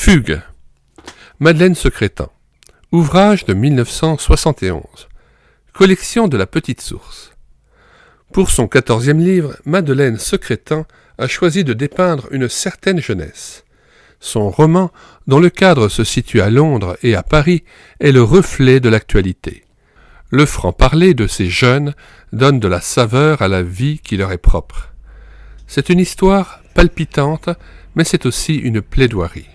Fugue. Madeleine Secrétan. Ouvrage de 1971. Collection de la Petite Source. Pour son 14e livre, Madeleine Secrétan a choisi de dépeindre une certaine jeunesse. Son roman, dont le cadre se situe à Londres et à Paris, est le reflet de l'actualité. Le franc-parler de ces jeunes donne de la saveur à la vie qui leur est propre. C'est une histoire palpitante, mais c'est aussi une plaidoirie.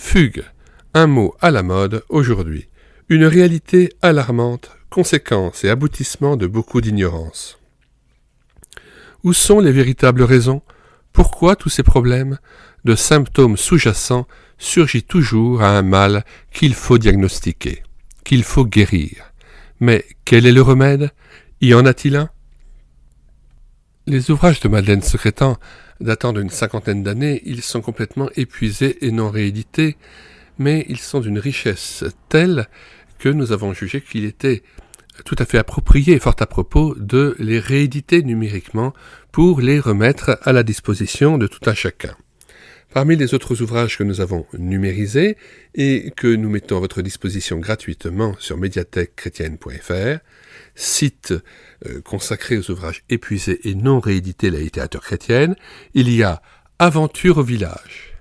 Fugue, un mot à la mode aujourd'hui, une réalité alarmante, conséquence et aboutissement de beaucoup d'ignorance. Où sont les véritables raisons? Pourquoi tous ces problèmes? De symptômes sous-jacents surgit toujours à un mal qu'il faut diagnostiquer, qu'il faut guérir. Mais quel est le remède? Y en a-t-il un? Les ouvrages de Madeleine Secrétan datant d'une 50aine d'années, ils sont complètement épuisés et non réédités, mais ils sont d'une richesse telle que nous avons jugé qu'il était tout à fait approprié et fort à propos de les rééditer numériquement pour les remettre à la disposition de tout un chacun. Parmi les autres ouvrages que nous avons numérisés et que nous mettons à votre disposition gratuitement sur médiathèquechrétienne.fr, site consacré aux ouvrages épuisés et non réédités de la littérature chrétienne, il y a Aventure au village,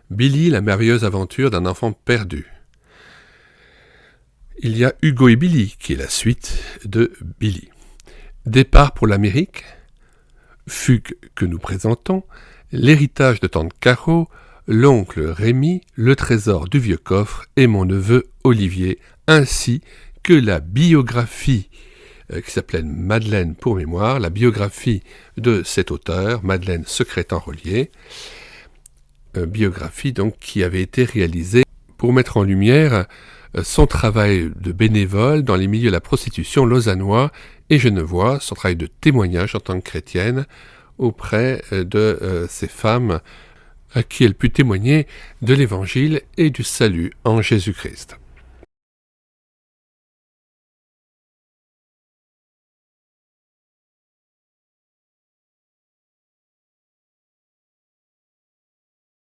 Billy, la merveilleuse aventure d'un enfant perdu. Il y a Hugo et Billy, qui est la suite de Billy. Départ pour l'Amérique, Fugue que nous présentons, L'héritage de tante Caro, L'oncle Rémi, Le trésor du vieux coffre et Mon neveu Olivier, ainsi que la biographie qui s'appelait Madeleine pour mémoire, la biographie de cet auteur, Madeleine Secrétan-Rollier, biographie donc qui avait été réalisée pour mettre en lumière son travail de bénévole dans les milieux de la prostitution lausannois et genevois, son travail de témoignage en tant que chrétienne auprès de ces femmes à qui elle put témoigner de l'Évangile et du salut en Jésus-Christ.